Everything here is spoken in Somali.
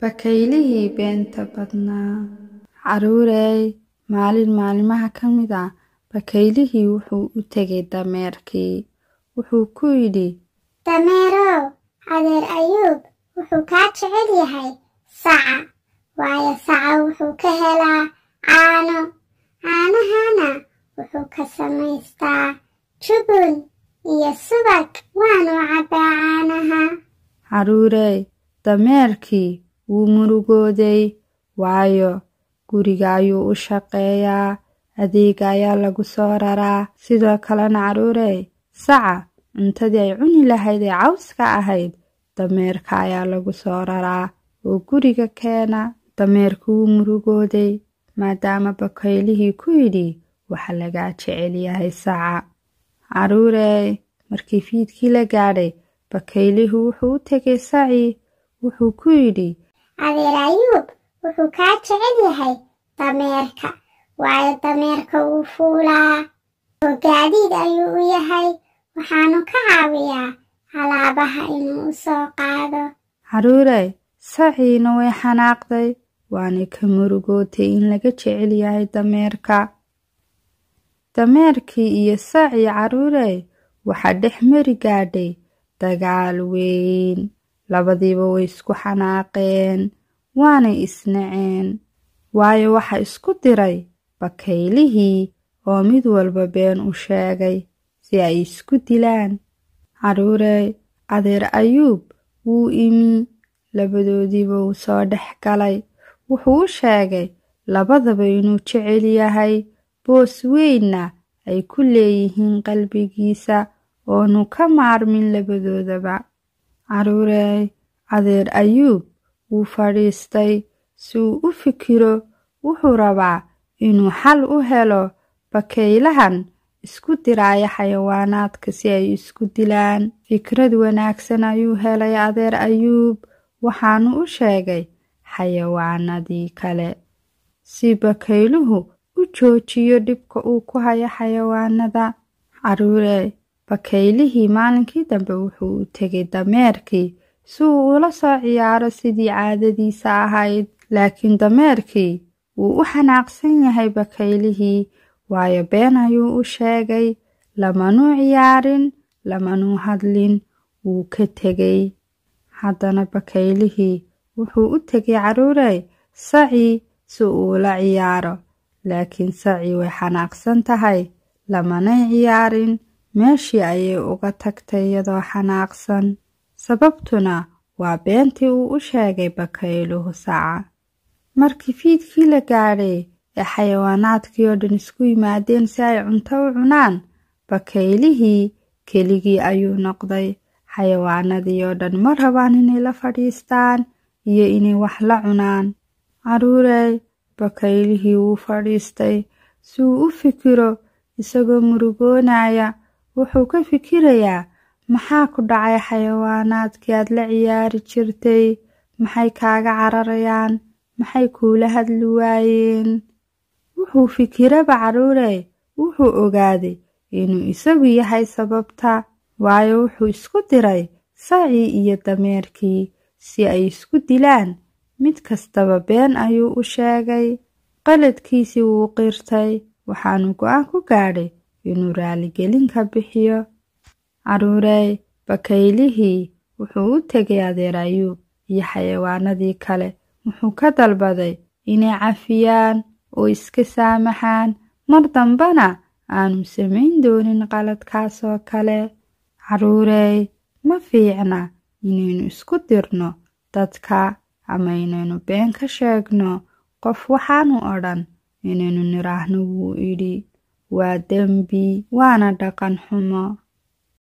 Bakaylihii beenta badnaa. Caruurey, maalin maalmaha ka mid ah, bakaylihii wuxuu u tegay dameerkii. Wuxuu ku yidhi, Dameerow, adeer Ayuub wuxuu kaa jecel yahay saca, waayo saca wuxuu ka helaa caano. Caanahana wuxuu ka samaystaa jubun iyo subag, waanu cabbaa caanaha. Caruurey, dameerkii wuu murugooday, waayo guriga ayuu u shaqeeyaa, adeega ayaa lagu soo raraa. Sidoo kalena caruurey, saca cuntadii ay cuni lahayd ee cawska ahayd, dameerka ayaa lagu soo raraa oo guriga keena. Dameerku wuu murugooday maadaama bakaylihii ku yidhi waxa lagaa jecel yahay saca. Caruurey, markii fiidkii la gaadhay, bakaylihii wuxuu u tegay sacii. Wuxuu ku yidhi, Adeer Ayuub wuxuu kaa jecel yahay dameerka, waayo dameerka wuu fuulaa oo gaadiid ayuu u yahay, waxaanu ka caawiyaa alaabaha inuu u soo qaado. Caruurey, saciina way xanaaqday, waanay ka murugootay in laga jecel yahay dameerka. Dameerkii iyo sacii caruurey waxaa dhex mari gaadhay dagaal weyn. Labadiiba way isku xanaaqeen, waanay isnaceen, waayo waxa isku diray bakaylihii oo mid walba been u sheegay si ay isku dilaan. Caruurey, adeer Ayuub wuu imi, labadoodiiba wuu soo dhex galay. Wuxuu u sheegay labadaba inuu jecel yahay, boos weynna ay ku leeyihiin qalbigiisa, oonu ka maarmin labadoodaba. Caruurey, adeer Ayuub wuu fadhiistay si uu u fikiro. Wuxuu rabaa inuu xal u helo bakaylahan isku diraaya xayawaanaadka si ay isku dilaan. Fikrad wanaagsan ayuu helay adeer Ayuub, waxaanu u sheegay xayawaanadii kale si bakayluhu u joojiyo dhibka uu ku hayo xayawaanada. Caruurey, bakaylihii maalinkii dambe wuxuu u tegay dameerkii si uu ula soo ciyaaro sidii caadadiisa ahayd. Laakiin dameerkii wuu u xanaaqsan yahay bakaylihii, waayo been ayuu u sheegay, lamanuu ciyaarin, lamanuu hadlin, wuu ka tegay. Haddana bakaylihii wuxuu u tegay caruurey sacii si uu ula ciyaaro, laakiin sacii way xanaaqsan tahay, lamanay ciyaarin, meeshii ayay uga tagtay iyadoo xanaaqsan. Sababtuna waa beentii uu u sheegay bakayluhu saca. Markii fiidkii la gaadhay ee xayawaanaadkii oo dhan isku yimaadeen si ay cunto u cunaan, bakaylihii keligii ayuu noqday. Xayawaanadii oo dhan ma rabaan inay la fadhiistaan iyo inay wax la cunaan. Caruurey, bakaylihii wuu fadhiistay si uu u fikiro, isagoo murugoonaya. Wuxuu ka fikirayaa, maxaa ku dhacay xayawaanaadkii aad la ciyaari jirtay? Maxay kaaga cararayaan? Maxay kuula hadli waayeen? Wuxuu fikiraba caruurey, wuxuu ogaaday inuu isagu yahay sababta, waayo wuxuu isku diray sacii iyo dameerkii si ay isku dilaan. Mid kastaba been ayuu u sheegay, qaladkiisii wuu qirtay, waxaanu go'aan ku gaadhay inuu raaligelin ka bixiyo. Caruurey, bakaylihii wuxuu u tegay adeer Ayuub iyo xayawaanadii kale. Wuxuu ka dalbaday inay cafiyaan oo iska saamaxaan, mar dambana aanu samayn doonin qaladkaas oo kale. Caruurey, ma fiicna inaynu isku dirno dadka ama inaynu been ka sheegno qof waxaanu odhan inaynu niraahno wuu idhi. Waa dembi, waana dhaqan xumo.